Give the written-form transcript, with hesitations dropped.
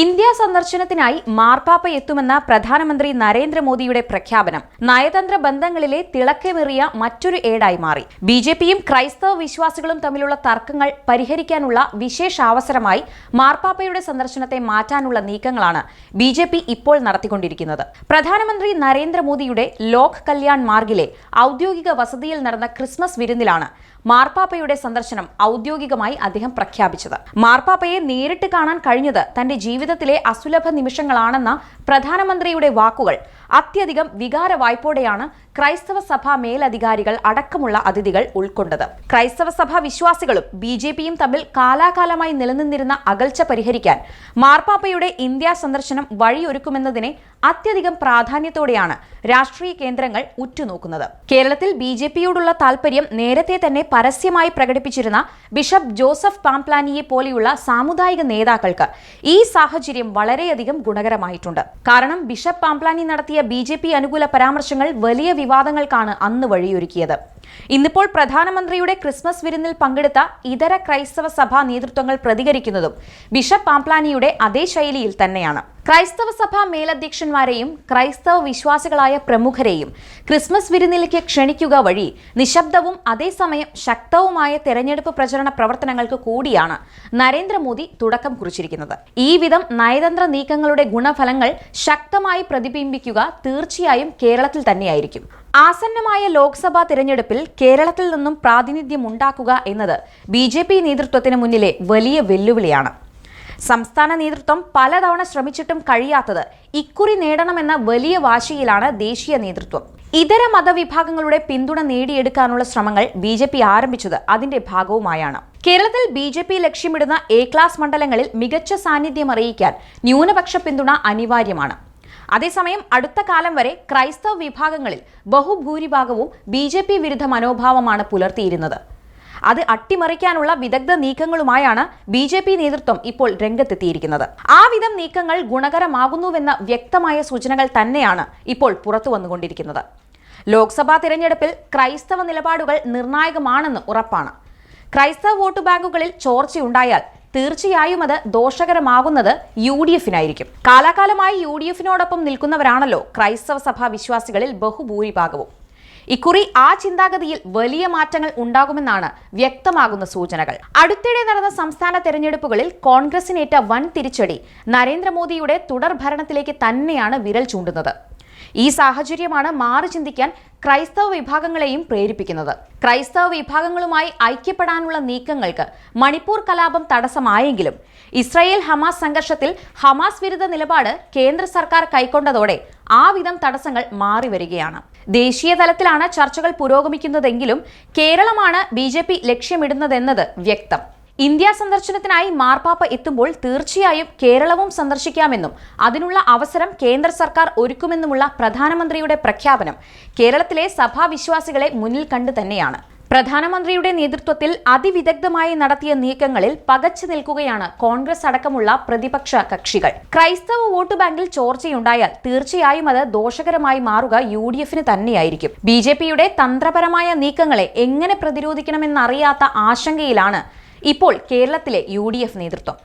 India സന്ദർശനത്തിനായി മാർപ്പാപ്പ എത്തുമെന്ന പ്രധാനമന്ത്രി നരേന്ദ്രമോദിയുടെ പ്രഖ്യാപനം നയതന്ത്ര ബന്ധങ്ങളിലെ തിളക്കമേറിയ മറ്റൊരു ഏടായി മാറി. ബിജെപിയും ക്രൈസ്തവ വിശ്വാസികളും തമ്മിലുള്ള തർക്കങ്ങൾ പരിഹരിക്കാനുള്ള വിശേഷാവസരമായി മാർപ്പാപ്പയുടെ സന്ദർശനത്തെ മാറ്റാനുള്ള നീക്കങ്ങളാണ് ബിജെപി ഇപ്പോൾ നടത്തിക്കൊണ്ടിരിക്കുന്നത്. പ്രധാനമന്ത്രി നരേന്ദ്രമോദിയുടെ ലോക് കല്യാൺ മാർഗിലെ ഔദ്യോഗിക വസതിയിൽ നടന്ന ക്രിസ്മസ് വിരുന്നിലാണ് മാർപ്പാപ്പയുടെ സന്ദർശനം ഔദ്യോഗികമായി അദ്ദേഹം പ്രഖ്യാപിച്ചത്. മാർപ്പാപ്പയെ നേരിട്ട് കാണാൻ കഴിഞ്ഞത് തന്റെ ജീവിതത്തിലെ അസുലഭ നിമിഷങ്ങളാണെന്ന പ്രധാനമന്ത്രിയുടെ വാക്കുകൾ അത്യധികം വികാര വായ്പോടെയാണ് ക്രൈസ്തവ സഭാ മേലധികാരികൾ അടക്കമുള്ള അതിഥികൾ ഉൾക്കൊണ്ടത്. ക്രൈസ്തവ സഭാ വിശ്വാസികളും ബിജെപിയും തമ്മിൽ കാലാകാലമായി നിലനിന്നിരുന്ന അകൽച്ച പരിഹരിക്കാൻ മാർപ്പാപ്പയുടെ ഇന്ത്യ സന്ദർശനം വഴിയൊരുക്കുമെന്നതിനെ അത്യധികം പ്രാധാന്യത്തോടെയാണ് രാഷ്ട്രീയ കേന്ദ്രങ്ങൾ ഉറ്റുനോക്കുന്നത്. കേരളത്തിൽ ബിജെപിയോടുള്ള താൽപര്യം നേരത്തെ തന്നെ പരസ്യമായി പ്രകടിപ്പിച്ചിരുന്ന ബിഷപ്പ് ജോസഫ് പാംപ്ലാനിയെ പോലെയുള്ള സാമുദായിക നേതാക്കൾക്ക് ഈ സാഹചര്യം വളരെയധികം ഗുണകരമായിട്ടുണ്ട്. കാരണം ബിഷപ്പ് പാംപ്ലാനി നടത്തിയ ബിജെപി അനുകൂല പരാമർശങ്ങൾ വലിയ വിവാദങ്ങൾക്കാണ് അന്ന് വഴിയൊരുക്കിയത്. ഇന്നിപ്പോൾ പ്രധാനമന്ത്രിയുടെ ക്രിസ്മസ് വിരുന്നിൽ പങ്കെടുത്ത ഇതര ക്രൈസ്തവ സഭാ നേതൃത്വങ്ങൾ പ്രതികരിക്കുന്നതും ബിഷപ്പ് പാംപ്ലാനിയുടെ അതേ ശൈലിയിൽ തന്നെയാണ്. ക്രൈസ്തവ സഭാ മേലധ്യക്ഷന്മാരെയും ക്രൈസ്തവ വിശ്വാസികളായ പ്രമുഖരെയും ക്രിസ്മസ് വിരുന്നിലേക്ക് ക്ഷണിക്കുക വഴി നിശബ്ദവും അതേസമയം ശക്തവുമായ തെരഞ്ഞെടുപ്പ് പ്രചരണ പ്രവർത്തനങ്ങൾക്ക് കൂടിയാണ് നരേന്ദ്രമോദി തുടക്കം കുറിച്ചിരിക്കുന്നത്. ഈ വിധം നയതന്ത്ര നീക്കങ്ങളുടെ ഗുണഫലങ്ങൾ ശക്തമായി പ്രതിബിംബിക്കുക തീർച്ചയായും കേരളത്തിൽ തന്നെയായിരിക്കും. ആസന്നമായ ലോക്സഭാ തിരഞ്ഞെടുപ്പിൽ കേരളത്തിൽ നിന്നും പ്രാതിനിധ്യം ഉണ്ടാക്കുക എന്നത് ബിജെപി നേതൃത്വത്തിന് മുന്നിലെ വലിയ വെല്ലുവിളിയാണ്. സംസ്ഥാന നേതൃത്വം പലതവണ ശ്രമിച്ചിട്ടും കഴിയാത്തത് ഇക്കുറി നേടണമെന്ന വലിയ വാശിയിലാണ് ദേശീയ നേതൃത്വം. ഇതര മതവിഭാഗങ്ങളുടെ പിന്തുണ നേടിയെടുക്കാനുള്ള ശ്രമങ്ങൾ ബിജെപി ആരംഭിച്ചത് അതിന്റെ ഭാഗവുമായാണ്. കേരളത്തിൽ ബിജെപി ലക്ഷ്യമിടുന്ന എ ക്ലാസ് മണ്ഡലങ്ങളിൽ മികച്ച സാന്നിധ്യം അറിയിക്കാൻ ന്യൂനപക്ഷ പിന്തുണ അനിവാര്യമാണ്. അതേസമയം അടുത്ത കാലം വരെ ക്രൈസ്തവ വിഭാഗങ്ങളിൽ ബഹുഭൂരിഭാഗവും ബിജെപി വിരുദ്ധ മനോഭാവമാണ് പുലർത്തിയിരുന്നത്. അത് അട്ടിമറിക്കാനുള്ള വിദഗ്ധ നീക്കങ്ങളുമായാണ് ബിജെപി നേതൃത്വം ഇപ്പോൾ രംഗത്തെത്തിയിരിക്കുന്നത്. ആ വിധം നീക്കങ്ങൾ ഗുണകരമാകുന്നുവെന്ന വ്യക്തമായ സൂചനകൾ തന്നെയാണ് ഇപ്പോൾ പുറത്തു വന്നുകൊണ്ടിരിക്കുന്നത്. ലോക്സഭാ തിരഞ്ഞെടുപ്പിൽ ക്രൈസ്തവ നിലപാടുകൾ നിർണായകമാണെന്ന് ഉറപ്പാണ്. ക്രൈസ്തവ വോട്ട് ബാങ്കുകളിൽ ചോർച്ചയുണ്ടായാൽ തീർച്ചയായും അത് ദോഷകരമാകുന്നത് UDFനായിരിക്കും. കാലാകാലമായി UDFനോടൊപ്പം നിൽക്കുന്നവരാണല്ലോ ക്രൈസ്തവ സഭാ വിശ്വാസികളിൽ ബഹുഭൂരിഭാഗവും. ഇക്കുറി ആ ചിന്താഗതിയിൽ വലിയ മാറ്റങ്ങൾ ഉണ്ടാകുമെന്നാണ് വ്യക്തമാകുന്ന സൂചനകൾ. അടുത്തിടെ നടന്ന സംസ്ഥാന തെരഞ്ഞെടുപ്പുകളിൽ കോൺഗ്രസിനേറ്റ വൻ തിരിച്ചടി നരേന്ദ്രമോദിയുടെ തുടർ ഭരണത്തിലേക്ക് തന്നെയാണ് വിരൽ ചൂണ്ടുന്നത്. ഈ സാഹചര്യമാണ് മാറി ചിന്തിക്കാൻ ക്രൈസ്തവ വിഭാഗങ്ങളെയും പ്രേരിപ്പിക്കുന്നത്. ക്രൈസ്തവ വിഭാഗങ്ങളുമായി ഐക്യപ്പെടാനുള്ള നീക്കങ്ങൾക്ക് മണിപ്പൂർ കലാപം തടസ്സമായെങ്കിലും ഇസ്രായേൽ ഹമാസ് സംഘർഷത്തിൽ ഹമാസ് വിരുദ്ധ നിലപാട് കേന്ദ്ര സർക്കാർ കൈക്കൊണ്ടതോടെ ആ വിധം തടസ്സങ്ങൾ മാറി വരികയാണ്. ദേശീയ തലത്തിലാണ് ചർച്ചകൾ പുരോഗമിക്കുന്നതെങ്കിലും കേരളമാണ് ബിജെപി ലക്ഷ്യമിടുന്നതെന്നത് വ്യക്തം. ഇന്ത്യ സന്ദർശനത്തിനായി മാർപ്പാപ്പ എത്തുമ്പോൾ തീർച്ചയായും കേരളവും സന്ദർശിക്കാമെന്നും അതിനുള്ള അവസരം കേന്ദ്ര സർക്കാർ ഒരുക്കുമെന്നുമുള്ള പ്രധാനമന്ത്രിയുടെ പ്രഖ്യാപനം കേരളത്തിലെ സഭാവിശ്വാസികളെ മുന്നിൽ കണ്ടു തന്നെയാണ്. പ്രധാനമന്ത്രിയുടെ നേതൃത്വത്തിൽ അതിവിദഗ്ധമായി നടത്തിയ നീക്കങ്ങളിൽ പകച്ചു നിൽക്കുകയാണ് കോൺഗ്രസ് അടക്കമുള്ള പ്രതിപക്ഷ കക്ഷികൾ. ക്രൈസ്തവ വോട്ട് ബാങ്കിൽ ചോർച്ചയുണ്ടായാൽ തീർച്ചയായും അത് ദോഷകരമായി മാറുക UDFന് തന്നെയായിരിക്കും. ബിജെപിയുടെ തന്ത്രപരമായ നീക്കങ്ങളെ എങ്ങനെ പ്രതിരോധിക്കണമെന്നറിയാത്ത ആശങ്കയിലാണ് ഇപ്പോൾ കേരളത്തിലെ UDF നേതൃത്വം.